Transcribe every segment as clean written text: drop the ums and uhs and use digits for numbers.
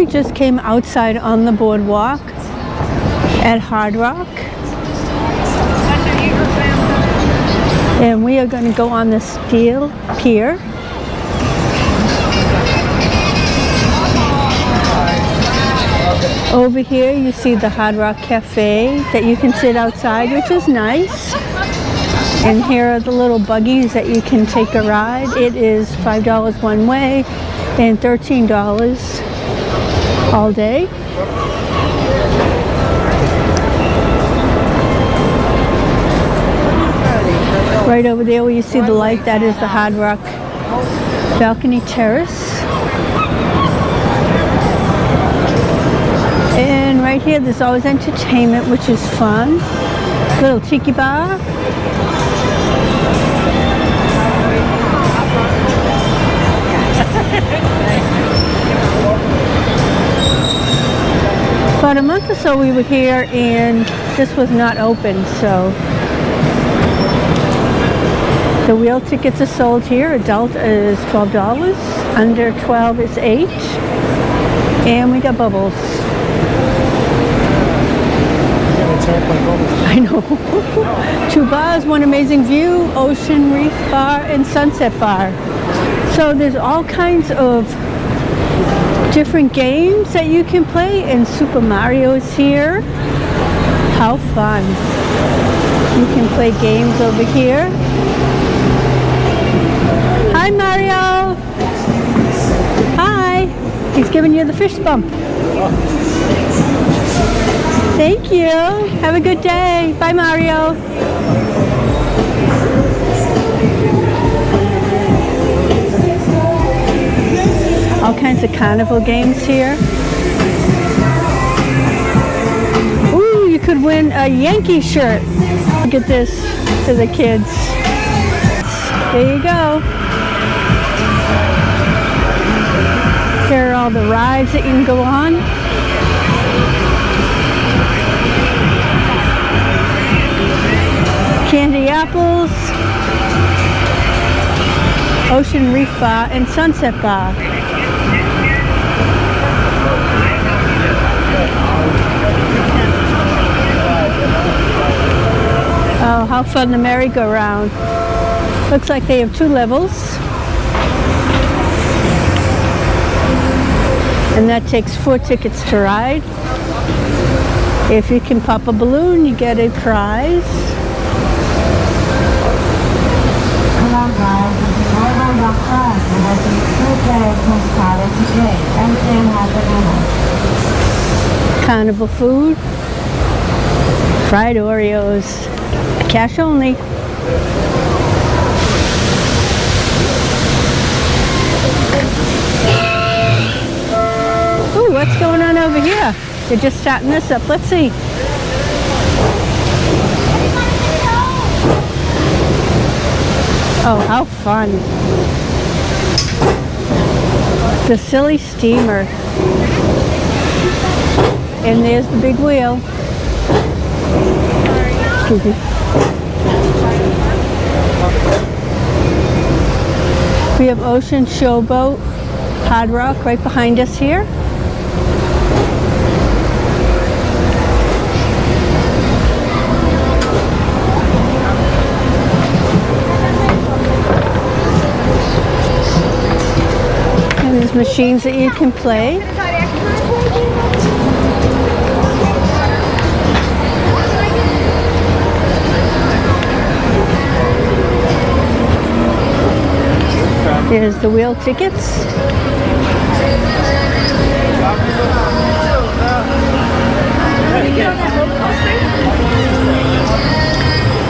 We just came outside on the boardwalk at Hardrock. And we are going to go on the Steel Pier. Over here you see the Hardrock Cafe that you can sit outside, which is nice. And here are the little buggies that you can take a ride. It is $5 one way and $13 all day. Right over there where you see the light, that is the Hardrock balcony terrace. And right here there's always entertainment, which is fun. Little tiki bar. About a month or so we were here and this was not open, so the wheel tickets are sold here. Adult is $12, under 12 is $8, and we got bubbles. I know. 2 bars, one amazing view, Ocean Reef Bar and Sunset Bar. So there's all kinds of different games that you can play, and Super Mario is here. How fun. You can play games over here. Hi Mario! Hi! He's giving you the fish bump. Thank you. Have a good day. Bye Mario. All kinds of carnival games here. Ooh, you could win a Yankee shirt. Look at this for the kids. There you go. Here are all the rides that you can go on. Candy apples, Ocean Reef Bar and Sunset Bar. Oh, how fun the merry-go-round. Looks like they have 2 levels. And that takes 4 tickets to ride. If you can pop a balloon, you get a prize. Hello guys, this is Boardwalk class, and I think 2 players can start today. Thank you and have a good one. Carnival food, fried Oreos, cash only. Ooh, what's going on over here? They're just starting this up. Let's see. Oh, how fun. The silly steamer. And there's the big wheel. Excuse me. We have Ocean Showboat, Hardrock right behind us here. And there's machines that you can play. There's the wheel tickets.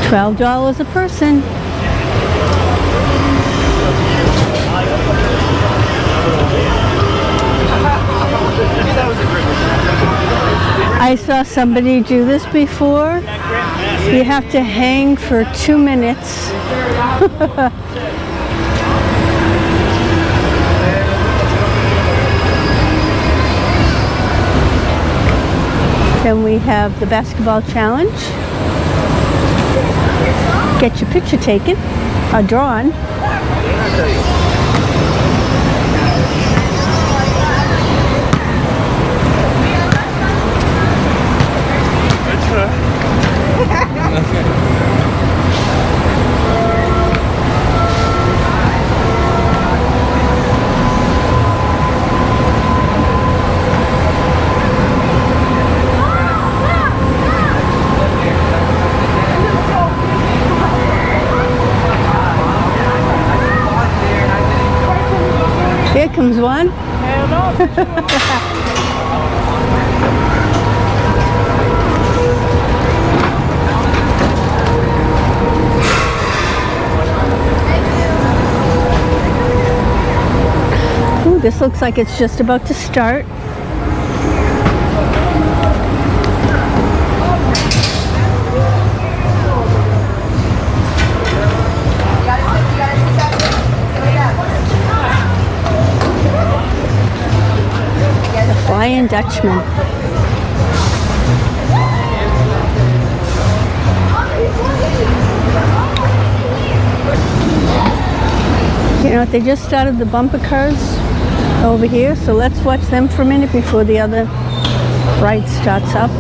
$12 a person. I saw somebody do this before. You have to hang for 2 minutes. Then we have the basketball challenge. Get your picture taken, or drawn. comes one. Ooh, this looks like it's just about to start. Flying Dutchman. You know what, they just started the bumper cars over here, so let's watch them for a minute before the other ride starts up.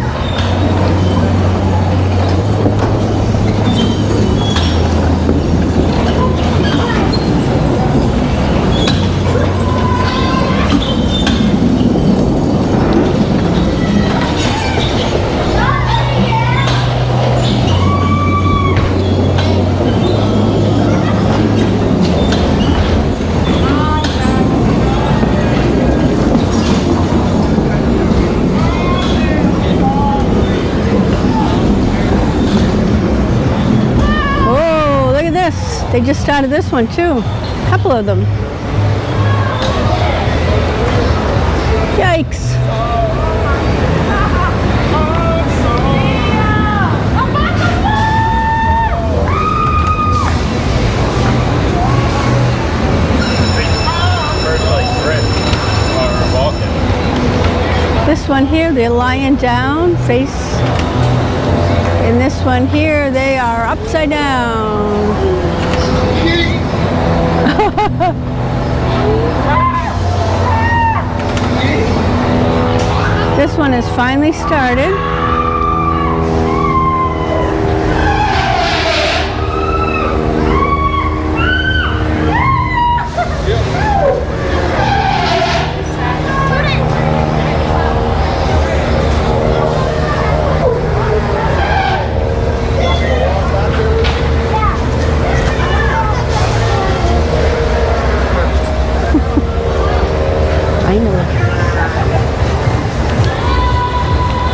They just started this one too. A couple of them. Yikes. This one here, they're lying down, face. And this one here, they are upside down. This one has finally started.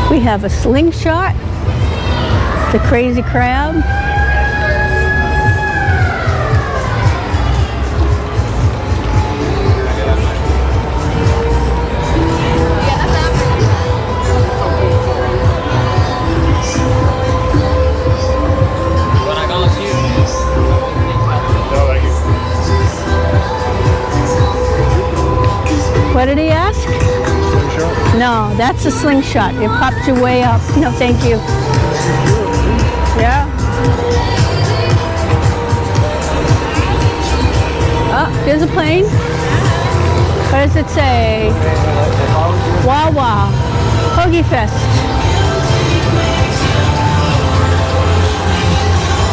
We have a slingshot, the crazy crab. What did he ask? No, that's a slingshot. It pops you way up. No, thank you. Yeah. Oh, there's a plane. What does it say? Wawa. Hoagie Fest.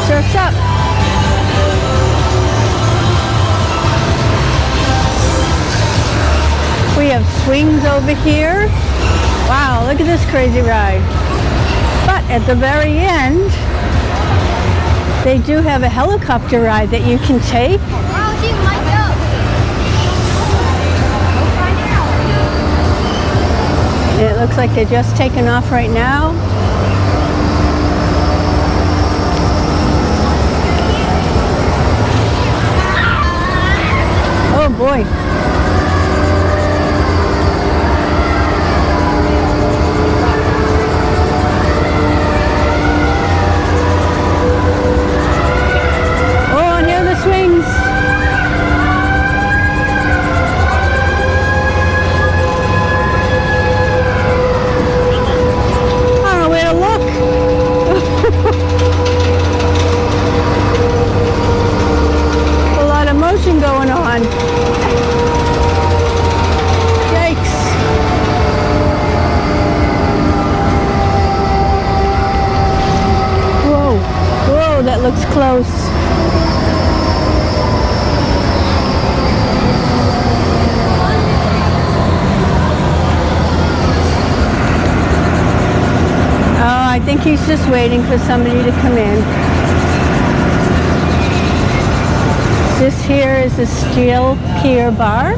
Surf's up. We have swings over here. Wow, look at this crazy ride. But at the very end, they do have a helicopter ride that you can take. It looks like they're just taking off right now. Oh boy. Swings. I don't know where to look. A lot of motion going on. Yikes. Whoa, whoa, that looks close. I think he's just waiting for somebody to come in. This here is the Steel Pier bar.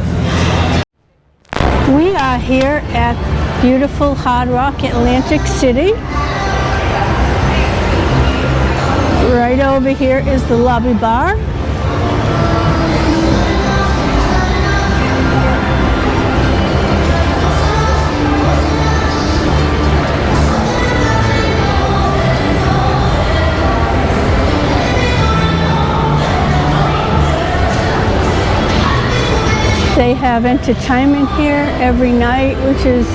We are here at beautiful Hardrock, Atlantic City. Right over here is the lobby bar. They have entertainment here every night, which is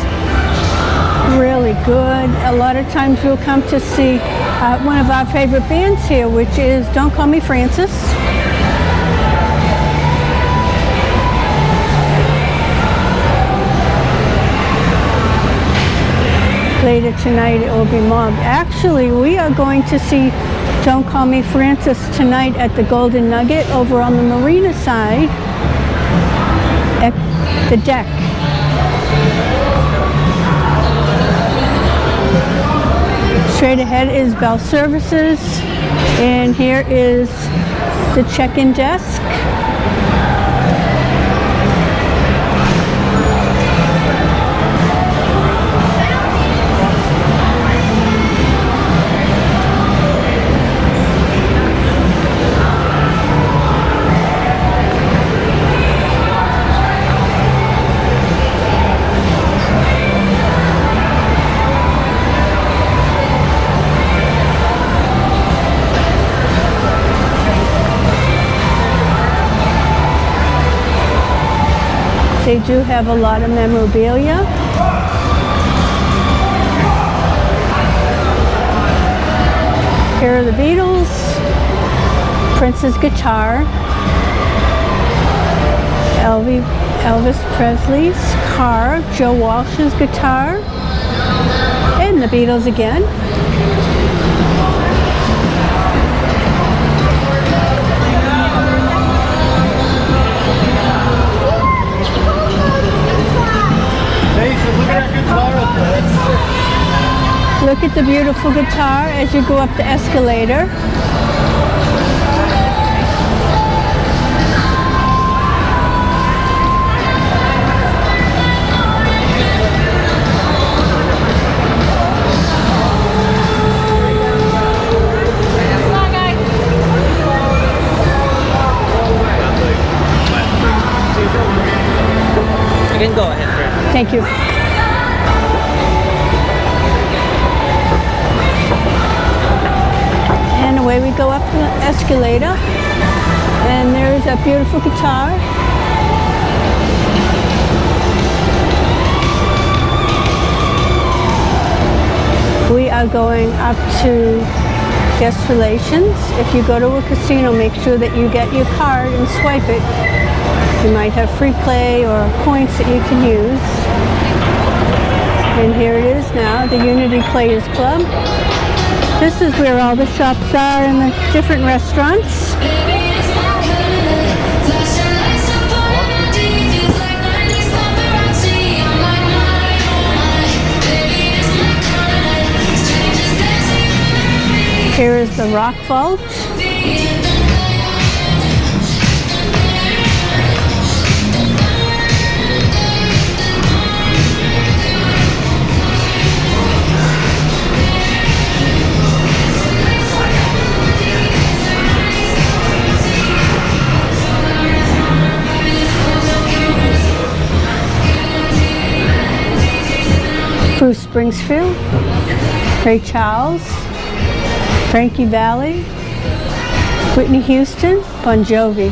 really good. A lot of times we'll come to see one of our favorite bands here, which is Don't Call Me Francis. Later tonight it will be mobbed. Actually, we are going to see Don't Call Me Francis tonight at the Golden Nugget over on the marina side at the deck. Straight ahead is Bell Services, and here is the check-in desk. They do have a lot of memorabilia. Here are the Beatles, Prince's guitar, Elvis Presley's car, Joe Walsh's guitar, and the Beatles again. Look at the beautiful guitar as you go up the escalator. You can go ahead, sir. Thank you. And away we go up the escalator, and there's a beautiful guitar. We are going up to guest relations. If you go to a casino, make sure that you get your card and swipe it. You might have free play or points that you can use. And here it is now, the Unity Players Club. This is where all the shops are and the different restaurants. Here is the Rock Vault. Bruce Springsteen, Ray Charles, Frankie Valli, Whitney Houston, Bon Jovi.